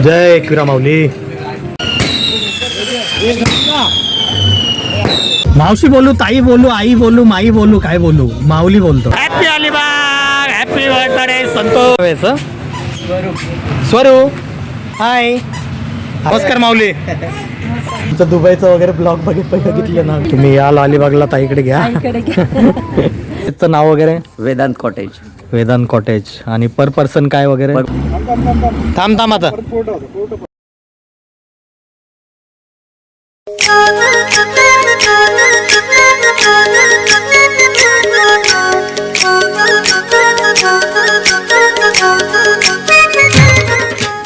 जय एकविरा माऊली. मावशी बोलू, ताई बोलू, आई बोलू, माई बोलू, काय बोलू, माऊली बोलतो. Happy Alibag, happy birthday Santosh. स्वरू हाय, नमस्कार माऊली. तुमचं दुबईचं वगैरे ब्लॉग बघितलं ना तुम्ही, याल अलिबागला ताईकडे घ्या. त्याचं नाव वगैरे वेदांत कॉटेज. वेदांत कॉटेज. आणि पर पर्सन काय वगैरे. थांब आता.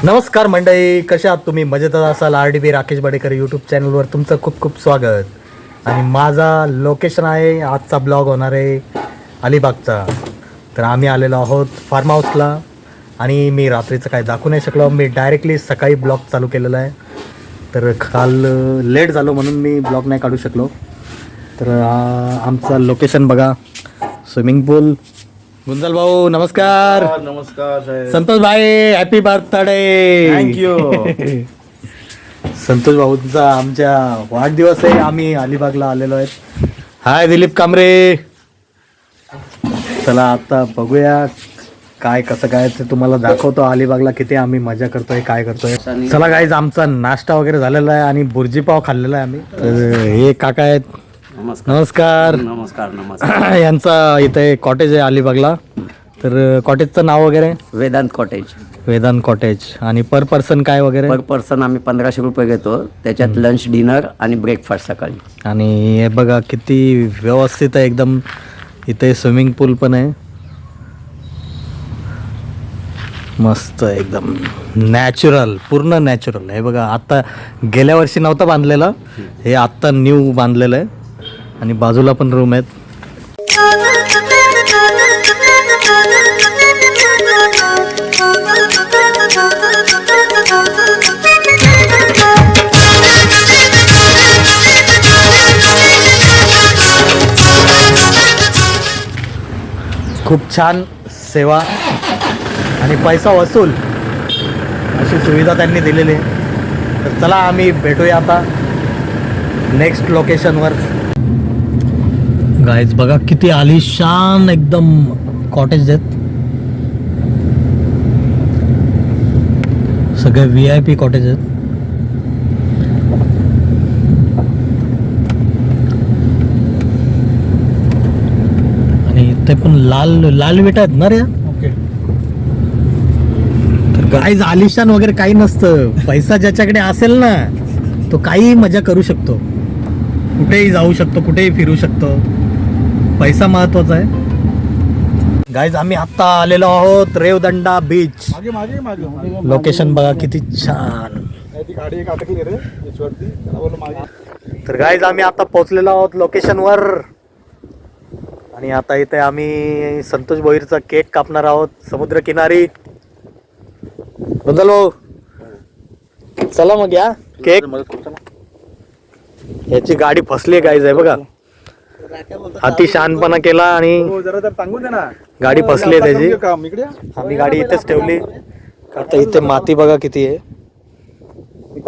नमस्कार मंडळी, कशा आहात तुम्ही? मजेत असाल. RDB राकेश बडेकर यूट्यूब चॅनलवर तुमचं खूप खूप स्वागत. आणि माझा लोकेशन आहे, आजचा ब्लॉग होणार आहे अलिबागचा. तर आम्ही आलेलो आहोत फार्म हाऊसला. आणि मी रात्रीचं काय दाखवू नाही शकलो, मी डायरेक्टली सकाळी ब्लॉग चालू केलेला आहे. तर काल लेट झालो म्हणून मी ब्लॉग नाही काढू शकलो. तर आमचं लोकेशन बघा, स्विमिंग पूल. गुंजल भाऊ नमस्कार. नमस्कार संतोष भाई, हॅपी बर्थडे. थँक्यू. संतोष भाऊंचा आमच्या वाढदिवस आहे, आम्ही अलिबागला आलेलो आहेत. हाय दिलीप कांबरे. चला आता बघूया काय कसं काय ते तुम्हाला दाखवतो. अलिबागला किती आम्ही मजा करतोय, काय करतोय. चला गाईज, आमचा नाश्ता वगैरे झालेला आहे आणि बुर्जी पाव खाल्लेला आहे आम्ही. तर हे काका आहेत. नमस्कार. नमस्कार. यांचा इथे कॉटेज आहे अलिबागला. तर कॉटेजचं नाव वगैरे वेदांत कॉटेज. वेदांत कॉटेज. आणि पर पर्सन काय वगैरे. पर पर्सन आम्ही 1500 रुपये घेतो, त्याच्यात लंच, डिनर आणि ब्रेकफास्ट सकाळी. आणि हे बघा किती व्यवस्थित आहे एकदम. इथे स्विमिंग पूल पण आहे, मस्त एकदम नॅचरल, पूर्ण नॅचरल. हे बघा आता गेल्या वर्षी नव्हतं बांधलेलं, हे आत्ता न्यू बांधलेलं आहे. आणि बाजूला पण रूम आहेत. खूप छान सेवा आणि पैसा वसूल अशी सुविधा त्यांनी दिलेली आहे. तर चला आम्ही भेटूया आता नेक्स्ट लोकेशनवर. गाईज बघा किती आलिशान एकदम कॉटेज आहेत. सगळे VIP कॉटेज आहेत. ते पण लाल विटा आहेत ना रे. तर गाईज आलिशान वगैरे काही नसतं. पैसा ज्याच्याकडे असेल ना तो काही मजा करू शकतो, कुठेही जाऊ शकतो, कुठेही फिरू शकतो. पैसा महत्वाचा आहे. गाईज आम्ही आता आलेलो आहोत रेवदंडा बीच. लोकेशन बघा किती छान. तर गाईज आम्ही आता पोहोचलेलो आहोत लोकेशनवर. आणि आता इथे आम्ही संतोष भोईरचा केक कापणार आहोत समुद्र किनारी. भाऊ चला मग या केक. याची गाडी फसली गाईज आहे बघा. अति शहाणपणा केला आणि गाडी फसली आहे त्याची. आम्ही गाडी इथेच ठेवली. आता इथे माती बघा किती आहे.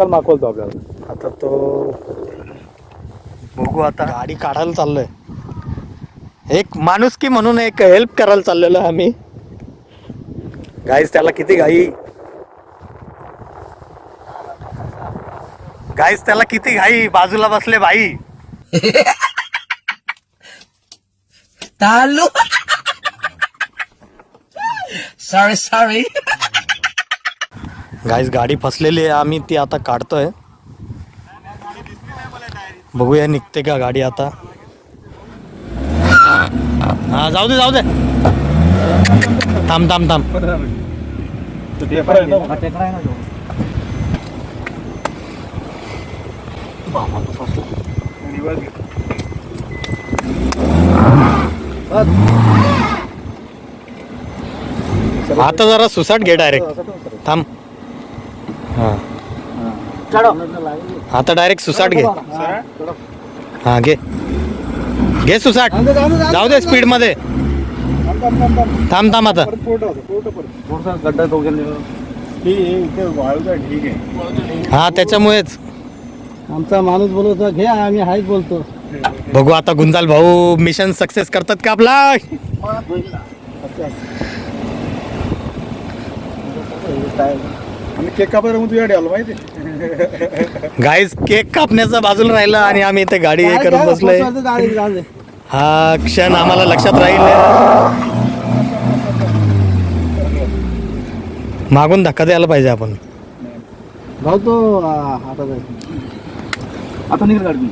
माखवतो आपल्याला. आता तो बघू, आता गाडी काढायला चाललोय. एक माणुसकी म्हणून एक हेल्प करायला चाललेलो आम्ही. गाईज त्याला किती घाई. गाईज त्याला किती घाई. बाजूला बसले भाई. तालू सॉरी. गाईज गाडी फसलेली आहे, आम्ही ती आता काढतोय. बघूया निघते का गाडी आता. हा जाऊ दे. थांब. आता जरा सुसाट घे डायरेक्ट. थांब. आता डायरेक्ट सुसाट घे. हा घे सुसाट. जाऊ दे स्पीड मध्ये. थांब आता. इथे वाळूचा ठीक आहे. हा त्याच्यामुळेच आमचा माणूस बोलतो घे आम्ही हाच बोलतो. बघू आता गुंजाल भाऊ मिशन सक्सेस करतात का आपला. आम्ही केक कापायला मग तुझ्याकडे आलो माहिती. गाईज केक कापण्याचा बाजूला राहिला आणि आम्ही इथे गाडी हे करून बसलोय. हा क्षण आम्हाला लक्षात राहील. मागून धक्का द्यायला पाहिजे आपण. भाऊ तो आता आता निघाल गाडी.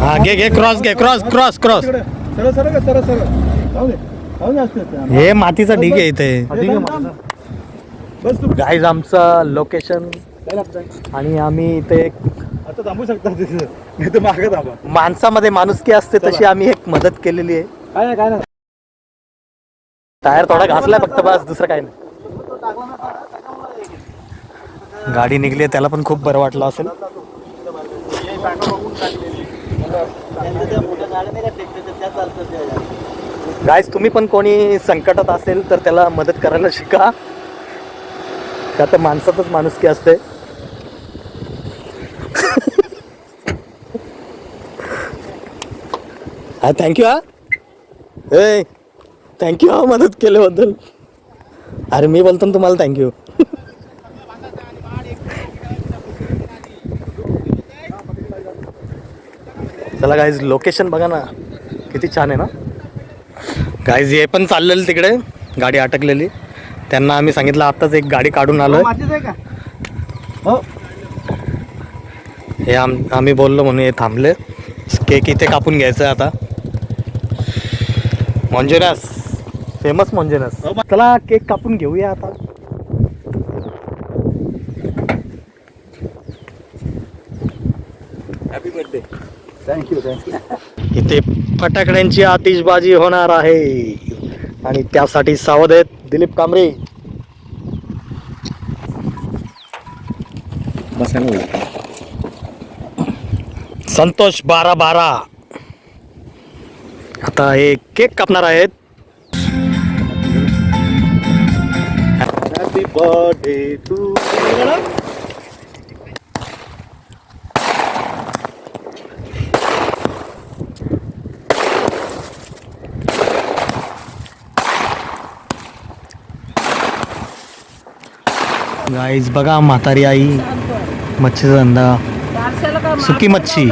हा घे क्रॉस घे क्रॉस क्रॉस क्रॉस. सरळ सरळ सरळ सरळ जाऊ दे जाऊ दे असते. हे मातीचा ढीग आहे इथे. बस तू गाईज आमचं लोकेशन आणि आम्ही इथे आता थांबू शकता तिथे नाही तर मागे थांबा. माणसामध्ये माणुसकी असते तशी आम्ही एक मदत केलेली आहे. काय नाही टायर थोडा घासलाय फक्त बस दुसरं काही नाही. गाडी निघली त्याला पण खूप बरं वाटलं असेल. गाईज तुम्ही पण कोणी संकटात असेल तर त्याला मदत करायला शिका. का तर माणसातच माणुसकी असते. हा थँक्यू. हा ए थँक्यू हा मदत केल्याबद्दल. अरे मी बोलतो ना तुम्हाला थँक्यू. चला गाईज लोकेशन बघा ना किती छान आहे ना. गाईज हे पण चाललेलं तिकडे गाडी अटकलेली. त्यांना आम्ही सांगितलं आत्ताच एक गाडी काढून आलोय. हो हे आम्ही बोललो म्हणून हे थांबले. केक इथे कापून घ्यायचं आता. मॉन्जेनस फेमस मॉन्जेनस. चला केक कापून घेऊया आता. Happy birthday. Thank you thank you. इथे फटाकड्यांची आतिषबाजी होणार आहे आणि त्यासाठी सावध आहेत दिलीप कांबरे. संतोष 12-12 आता हे केक कापणार आहेत. Happy birthday to. गाईज बघा म्हातारी आई मच्छीचा धंदा. सुकी मच्छी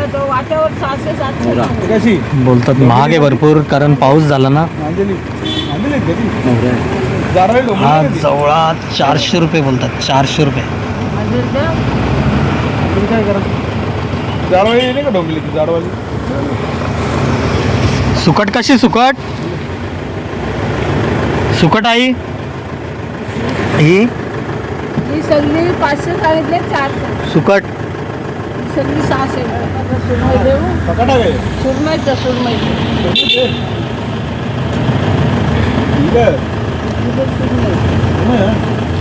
कशी बोलतात महाग आहे भरपूर कारण पाऊस झाला ना. अंजली अंजली कधी जारवाई डोंबिवली हा कधी? जवळा 400 रुपये बोलतात. 400 रुपये. तुम्ही काय करा जारवाई नाही का डोंबिवली जारवाली. सुकट कशी सुकट सुकट आई ही ही सगळी 500 सांगितले 400 सुकट सगळी 600. सुरमई देऊ पकडा काय सुरमईचं सुरमईचं ठीक आहे.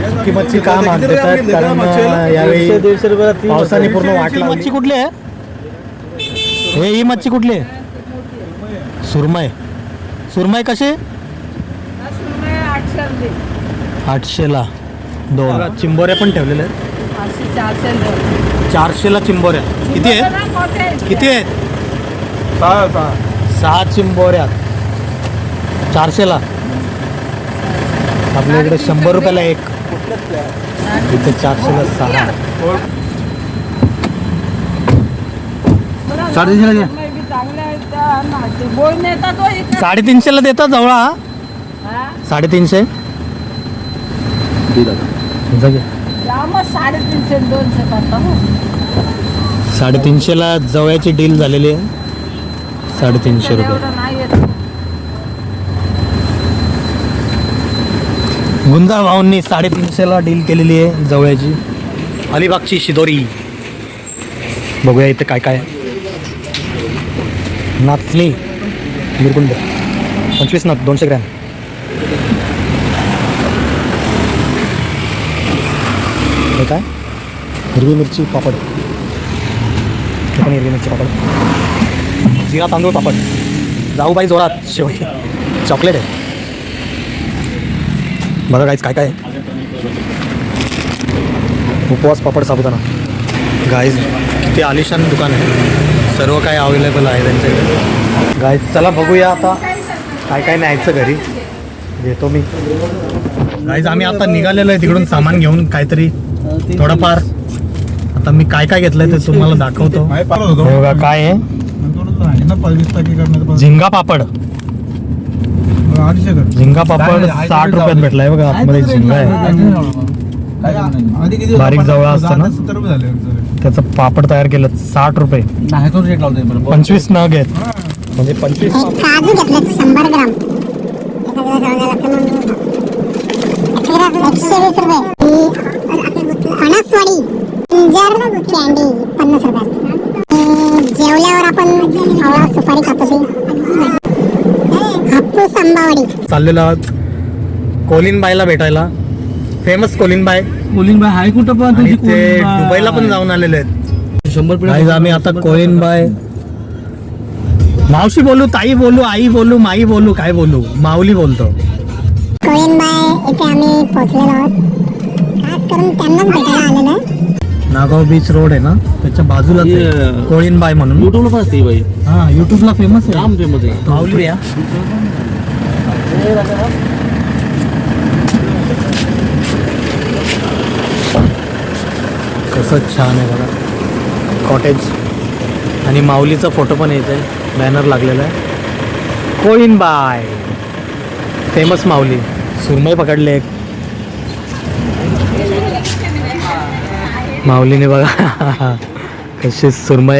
सुकी मच्छी का महाग देतात कारण यावेळी 150 रुपयाला 3 पावसाने पूर्ण वाट लावली. मच्छी कुठली आहे हे ही मच्छी कुठली आहे. सुरमई. सुरमई कशी सुरमई 800 दे 800ला 2. चिंबोऱ्या पण ठेवलेल्या आहेत. 400 दे 400ला चिंबोऱ्या किती आहेत किती आहेत. 6 चिंबोऱ्या 400ला. आपल्या इकडे 100 रुपयाला एक. इथे 400ला 6. 350 घ्या. चांगले आहेत त्या नाचे बोल नेता तो इकडे 350ला देतात जवळा. हा 350 जामच 350 200 करता हो 350ला जवळची डील झालेली आहे. 350 रुपये. एवढं नाही येत. गुंजा भाऊंनी 350ला डील केलेली आहे जवळची. अलिबागची शिदोरी. बघूया इथे काय काय आहे. नाचणी मिरकुंड 25 ना 200 ग्रॅम. हे काय हिरवी मिरची पापड. हे पण हिरवी मिरची पापड. जिरा तांदूळ पापड. जाऊबाई जोरात शेवटी चॉकलेट आहे. बघा गाईज काय काय उपवास पापड साबुदाणा गाईज किती आलिशान दुकान आहे सर्व काय अवेलेबल आहे त्यांच्याकडे गाईज चला बघूया आता काय काय न्यायचं घरी घेतो मी गाईज आम्ही आता निघालेलो आहे तिकडून सामान घेऊन काहीतरी थोडंफार आता मी काय काय घेतलंय ते तुम्हाला दाखवतो हे बघा काय आहे झिंगा पापड झिंगा पापड 60 रुपयात भेटलाय बघा आतमध्ये झिंगा आहे बारीक जवळ असतं ना त्याचं पापड तयार केलं 60 रुपये 25 नग आहेत म्हणजे 25 काजू घेतले 100 ग्राम 120 रुपये फणसवाडी कॅन्डी 50 रुपयात जेवल्यावर आपण हवा सुपारी खातो ते हापूस आंबावडी चाललेलो आहोत कोलिनबाईला भेटायला फेमस कोलिनबाई मुलींबाई हाय कुठं पण आणि ते दुबईला पण जाऊन आलेले आहेत 100 गाईज आम्ही आता कोलिनबाई मावशी बोलू ताई बोलू आई बोलू माई बोलू काय बोलू माऊली बोलतो कोळीनबाई इथे आम्ही पोहोचलेलो आहोत खास करून त्यांनाच भेटायला आलेलो आहे नागाव बीच रोड आहे ना त्याच्या बाजूलाच आहे कोळीनबाई म्हणून युट्यूबला पण असते बाई हा युट्यूबला फेमस आहे राम फेमस आहे माऊली या कसं छान आहे बघा कॉटेज आणि माऊलीचा फोटो पण येत आहे बॅनर लागलेला आहे कोळीनबाई फेमस माऊली सुरमई पकडले एक माऊलीने बघा कशी सुरमई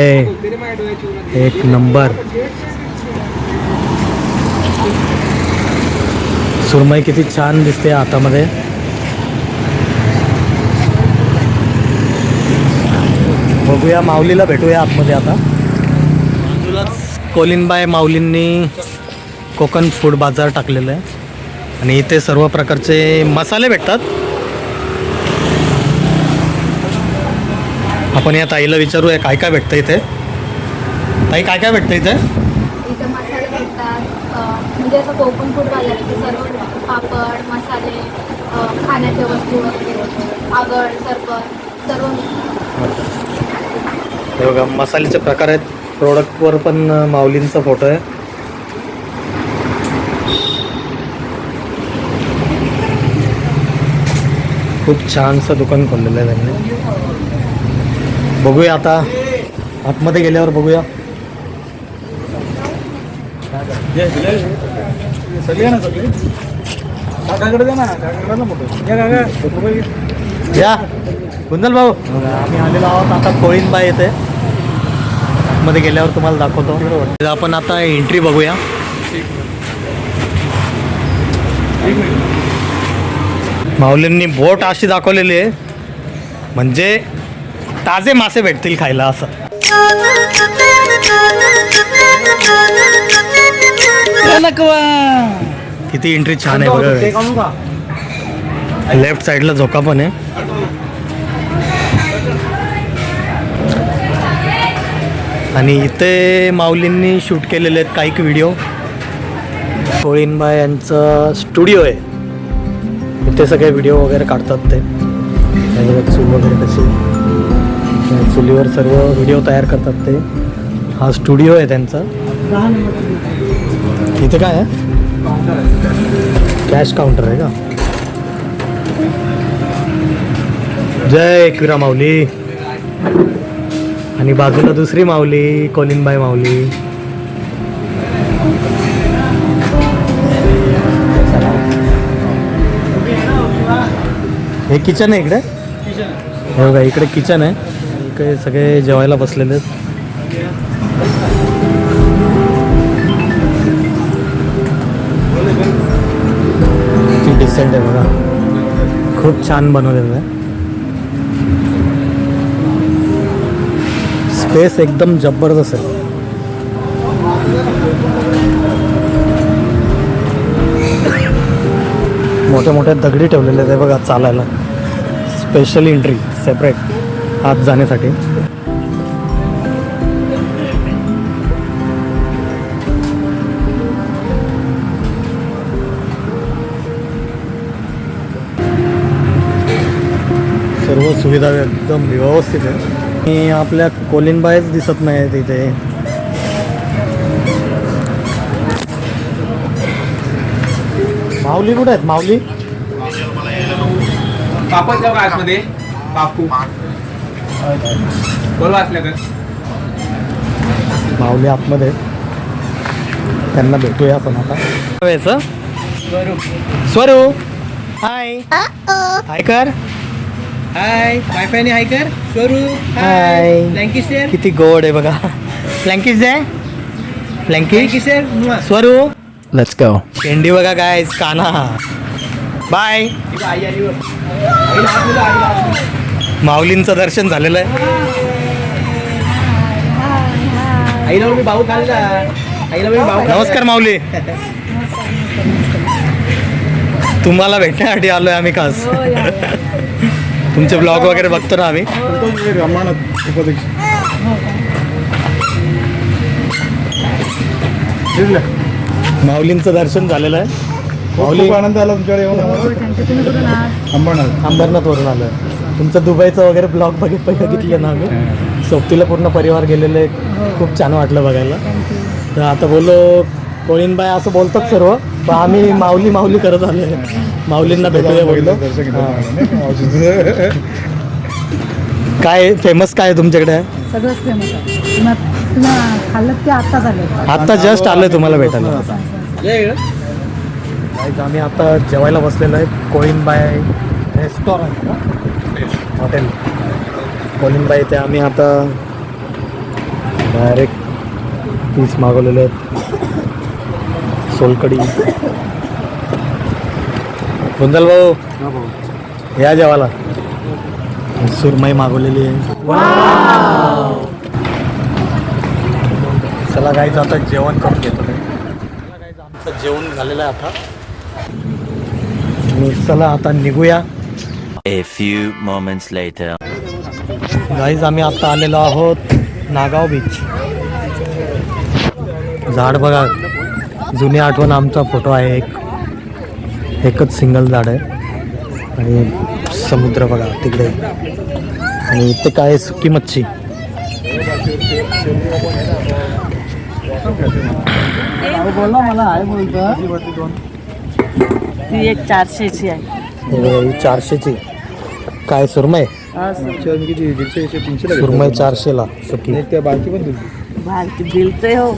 एक नंबर सुरमई किती छान दिसते हातामध्ये बघूया माऊलीला भेटूया आतमध्ये आता बाजूलाच कोलिनबाई माऊलींनी कोकण फूड बाजार टाकलेलं आहे आणि इथे सर्व प्रकारचे मसाले भेटतात आपण या ताईला विचारूया काय काय भेटतं इथे ताई काय काय भेटतं इथे इथं मसाले भेटतात म्हणजे असं कोकण फूड बाजार आहे सर्व पापड मसाले खाण्याच्या वस्तू वगैरे आगळ सरबत सर्व हे बघा मसाल्याचे प्रकार आहेत प्रोडक्टवर पण माऊलींचा फोटो आहे खूप छानसं दुकान खोललेलं आहे त्यांनी बघूया आता आतमध्ये गेल्यावर बघूया या गुंदल भाऊ आम्ही आलेलो आहोत आता कोळीनबाई येते मध्ये गेल्यावर तुम्हाला दाखवतो आपण आता एंट्री बघूया माऊलींनी बोट अशी दाखवलेली आहे म्हणजे ताजे मासे भेटतील खायला असं किती एंट्री छान आहे बघा लेफ्ट साईडला झोका पण आहे आणि इथे माऊलींनी शूट केलेले आहेत काही व्हिडिओ कोळीनबाई यांचं स्टुडिओ आहे इथे सगळे व्हिडिओ वगैरे काढतात ते चूल वगैरे कशी चुलीवर सर्व व्हिडिओ तयार करतात ते हा स्टुडिओ आहे त्यांचा इथे काय आहे कॅश काउंटर आहे का जय एकविरा माऊली आणि बाजूला दुसरी माऊली कोलिनबाई माऊली हे किचन आहे इकडे हे बघा इकडे किचन आहे इकडे सगळे जेवायला बसलेले आहेत किती डिसेंट आहे बघा खूप छान बनवलेलं आहे स्पेस एकदम जबरदस्त आहे मोठ्या मोठ्या दगडी ठेवलेले आहेत बघा चालायला स्पेशल एंट्री सेपरेट आत जाण्यासाठी सर्व सुविधा एकदम व्यवस्थित आहे. आणि आपल्या कोलिनबाईच दिसत नाही तिथे. माऊली कुठे आहेत? माऊली पापड जाऊ का आतमध्ये पापू बोलवा असल्या तर माऊली आतमध्ये आहेत. त्यांना भेटूया आपण आता. स्वरू हाय हाय कर. हाय वायफायने हाय कर करू हाय. थँक्यू किती गोड आहे बघा. फ्लँकीज आहे फ्लँकीज. Sir स्वरू let's go. शेंडी बघा काय काना. बाय. माऊलींचं दर्शन झालेलं आहे. आईला मी भाऊ खाल्ला. आईला मी भाऊ नमस्कार माऊली. तुम्हाला भेटण्यासाठी आलोय आम्ही खास. तुमचे ब्लॉग वगैरे बघतो ना आम्ही. माऊलींचं दर्शन झालेलं आहे. माऊली खूप आनंद झाला तुमच्याकडे येऊन अंबरनाथवरून आलोय. तुमचं दुबईचं वगैरे ब्लॉग बघितले ना आम्ही. सोबतीला पूर्ण परिवार गेलेले. खूप छान वाटलं बघायला. तर आता बोललो कोळीनबाई असं बोलतात सर्व, पण आम्ही माऊली माऊली करत आलोय. माऊलींना भेटूया बोललो. काय फेमस काय आहे तुमच्याकडे? सगळंच फेमस आहे. तुला खाल्लं की आत्ता झालं. आत्ता जस्ट आलोय तुम्हाला भेटायला. आम्ही आता जेवायला बसलेलो आहे कोळीनबाई रेस्टॉरंट हॉटेल. कोळीनबाई ते आम्ही आता डायरेक्ट पीस मागवलेले आहेत. सोलकडी. गुंजल भाऊ या जेवायला. सुरमई मागवलेली आहे. चला गाईच आता जेवण करून घेतो. आमचं जेवण झालेलं आहे आता. चला आता निघूया. A few moments later. Guys आम्ही आता आलेलो आहोत नागाव बीच. झाड बघा, जुनी आठवण आमचा फोटो आहे. एकच सिंगल झाड आहे. आणि समुद्र बघा तिकडे. आणि इथे काय सुकी मच्छी. बोलला मला आहे बोलतो. ती एक 400ची आहे. हे बघा, ही 400ची. काय सुरमई? सुरमई 400ला सुकी. बाकी पण भारती बिलते हो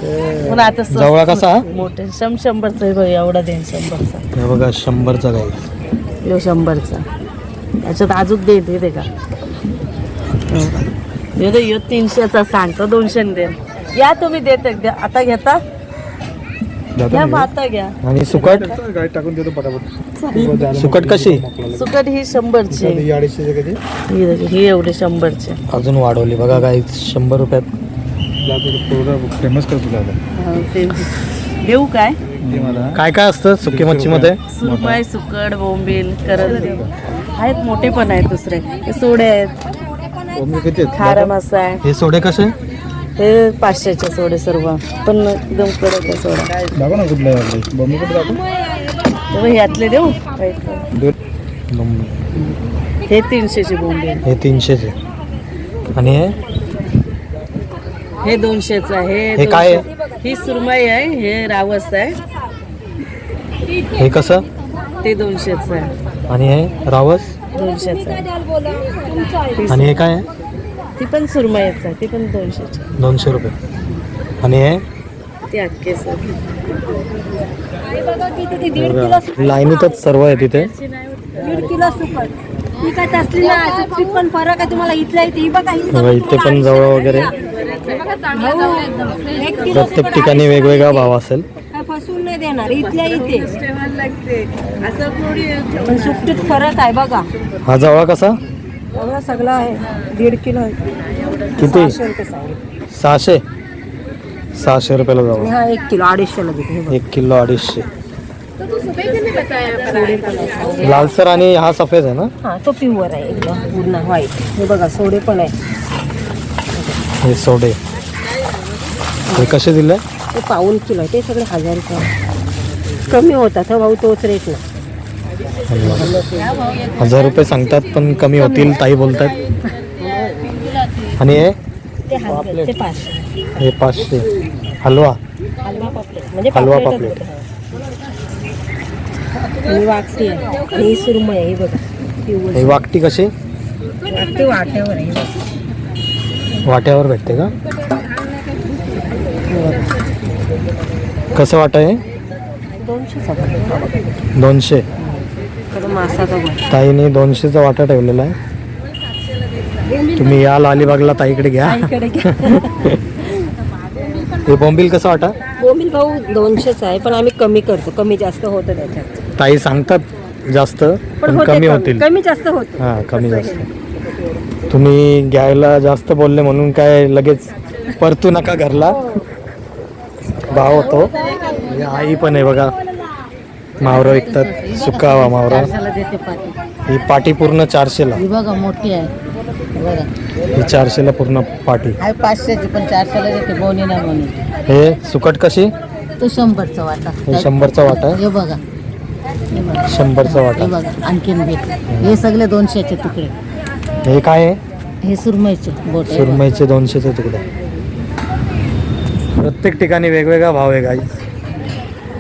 पण आता जवळ कसा? मोठे 100चा आहे बघ. एवढा देईन 100चा. हे बघा 100चा गाईज. यो 100चा. याच्यात अजून दे का? यो 300चा सांगतो. 200 दे. या तुम्ही देते द्या. आता घेता घ्या मग आता घ्या. आणि सुकट? गाडी टाकून देतो पटापट. सुकट कशी? सुकट ही 100ची. ही एवढी 100ची. अजून वाढवली बघा गाईज 100 रुपयात. फेमस कर तुला देऊ काय? काय काय असतं सुकी मच्छीमध्ये? सुरमई, सुकट, बोंबील, करंदी आहेत. मोठे पण आहेत. दुसरे हे सोडे आहेत. खारा मासा आहे. हे सोडे कसे? हे 500चे सोडे सर्व. पण एकदम कडक आहे सोडा. दाखव ना कुठलं बॉम्बे कुठे दाखव. तेव्हा ह्यातले देऊ. हे 300ची बोंबील. हे 300चे. आणि हे 200चं आहे. हे काय आहे? 200. ही सुरमई आहे. हे रावस आहे. हे कसं? ते 200चं आहे. आणि हे रावस? 200चं आहे. आणि हे काय आहे? ती पण सुरमईच आहे. ती पण 200ची. 200 रुपये. आणि हे ती अख्खेच आहे. लाईनीतच सर्व आहे तिथे. 1.5 किलो सुकट. ही काय असली ना सुकटीत पण फरक आहे तुम्हाला. इथल्या इथे ही बघा. ही बघा, इथे पण जवळ वगैरे प्रत्येक ठिकाणी वेगवेगळा भाव असेल. काय फसवून नाही देणार. इथल्या इथे असं थोडी पण सुकटीत फरक आहे बघा. हा जवळ कसा? एवढा सगळा आहे. 1.5 किलो आहे. किती? 600 रुपये सांगितले. 600. 600 रुपयाला आणि जावं. हा 1 किलो 250ला देते. हे बघा. 1 किलो 250. लालसर आणि हा सफेद आहे ना? हा तो प्युअर आहे एकदम पूर्ण व्हाईट. हे बघा सोडे पण आहे. हे सोडे. हे कसे दिले? ते 1.5 किलो आहे. ते सगळे 1000 रुपये कमी होतात. हा भाऊ तोच रेट ना. 1000 रुपये सांगतात पण कमी होतील ताई बोलतात. आणि हे हे 500. हलवा हलवा पापलेट. वाकटी आहे आणि ही सुरमई आहे, ही बघा. ही वाकटी कशी? वाकटी वाट्यावर आहे. वाट्यावर भेटते का? कसं वाटा आहे? 200. मासाचा ताईने 200चा वाटा ठेवलेला आहे. तुम्ही याल अलिबागला ताईकडे घ्या. हे बोंबील कसं वाटा? बोंबील भाऊ 200च आहे, पण आम्ही कमी करतो, कमी जास्त होतं त्याच्यात. ताई सांगतात जास्त पण कमी होतील. कमी जास्त होतं. हां कमी जास्त. तुम्ही घ्यायला जास्त बोलले म्हणून काय लगेच परतू नका घरला. भाव होतो. ही आई पण आहे बघा, मावरा विकतात, सुका हवा मावरा. ही पाटी पूर्ण 400ला. बघा मोठी आहे बघा. ही 400ला पूर्ण पाटी. आहे 500ची, पण 400ला देते. बोनी ना बोनी. हे सुकट कशी? तो 100चा वाटा. हे 100चा वाटा आहे. हे बघा, 100चा वाटा. हे बघा आणखीन भेट. हे सगळे 200चे तुकडे. हे काय आहे? हे सुरमईचे बोट. सुरमईचे 200चे तुकडे. प्रत्येक ठिकाणी वेगवेगळा भाव आहे गाईज.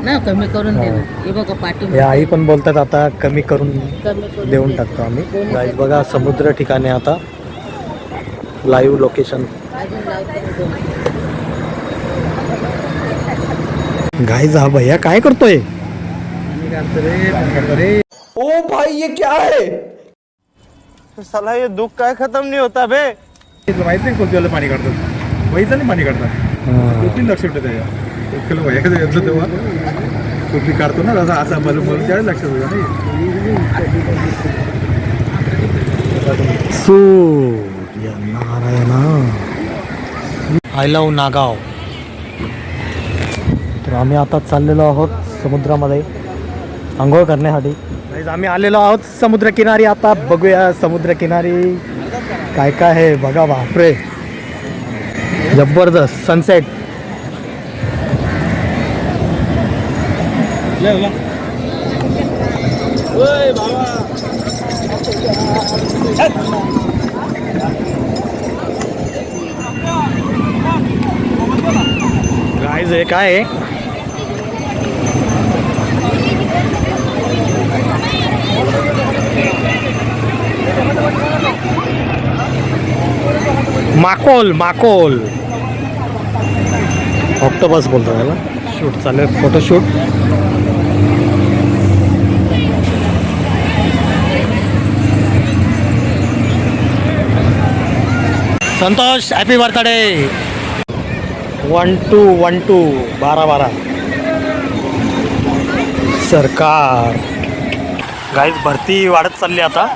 ना कमी करून दे. हे बघा पाठी. हे आई पण बोलतात आता कमी करून देऊन टाकतो आम्ही. गाईज बघा समुद्र ठिकाणी आता लाईव्ह लोकेशन. गाईज हा भैया काय करतोय? ओ भाई ये क्या है? साला ये दुख काय खत्म नहीं होता बे. माहित नाही कोणत्या पाणी काढतात. वहीचं नाही पाणी काढतात. कुठली लक्ष ठेवतं त्याच्या. एक किलो वह्या कधी येतो तेव्हा कुठली काढतो ना असा असा मला मला त्यावेळेस लक्षात होतं नाही. सूर्यनारायण. I love Nagaon. तर आम्ही आता चाललेलो आहोत समुद्रामध्ये आंघोळ करण्यासाठी. आम्ही आलेलो आहोत समुद्रकिनारी. आता बघूया समुद्रकिनारी काय काय आहे बघा. बापरे जबरदस्त सनसेट. गाईज हे काय आहे? माकोल. माकोल ऑक्टोपस बोलतो त्याला. शूट चालेल, फोटोशूट. Santosh happy birthday. 1212 12 सरकार. गाईज भरती वाढत चालली आता.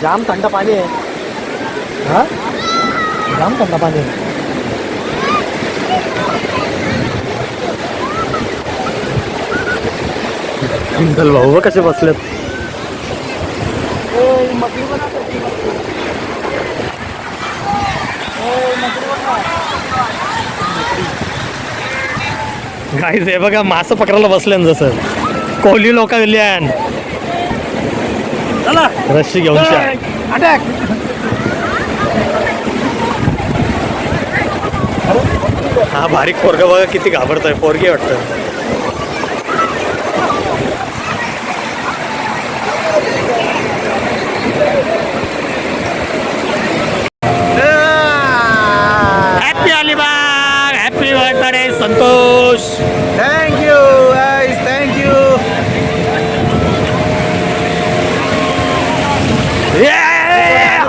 जाम थंड पाणी आहे. हा जाम थंड पाणी आहे. इंदल भाऊ कसे बसलेत. गाईज हे बघा मासं पकडायला बसले जसं कोहली लोक विल्यान. चला रस्सी घेऊन अटॅक. हा बारीक पोरगा बघा किती घाबरतोय. पोरगी वाटतं. Happy Alibag. Happy birthday Santosh. Thank you guys thank you.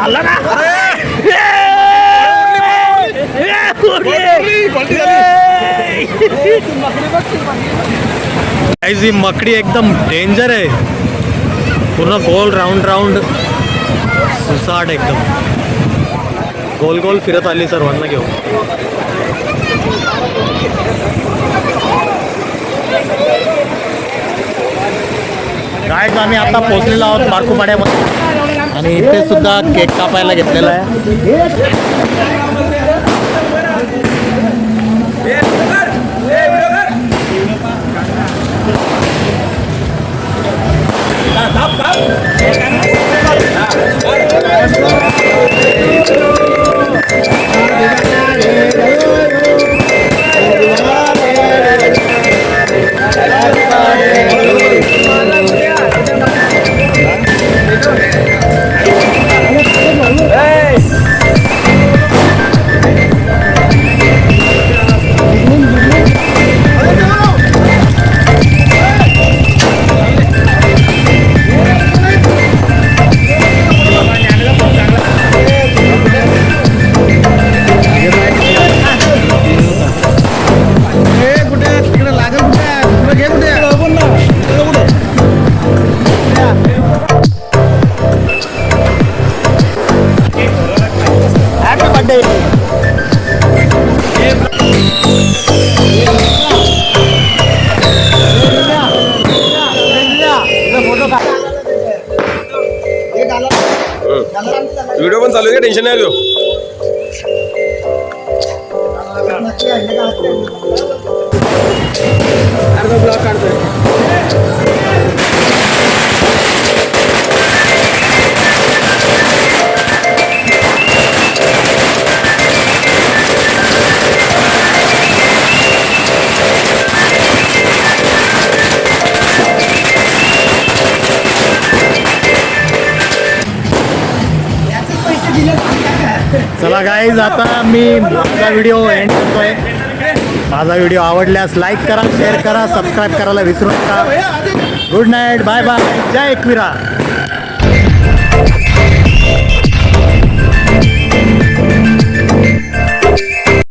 हल्ला ना. ही मकडी एकदम डेंजर आहे. पूर्ण गोल राऊंड राऊंड सुसाट एकदम गोल गोल फिरत आली सर्वांना घेऊन. गाईज आम्ही आता पोहोचलेलो आहोत बारकुपाड्यामध्ये आणि इथे सुद्धा केक कापायला घेतलेला आहे. व्हिडिओ पण चालू आहे, टेन्शन नाही घेऊ. चला गाईज आता मी माझा व्हिडिओ एंड करतोय. माझा व्हिडिओ आवडल्यास लाईक करा, शेअर करा, सबस्क्राईब करायला विसरू नका. गुड नाईट, बाय बाय, जय एकविरा.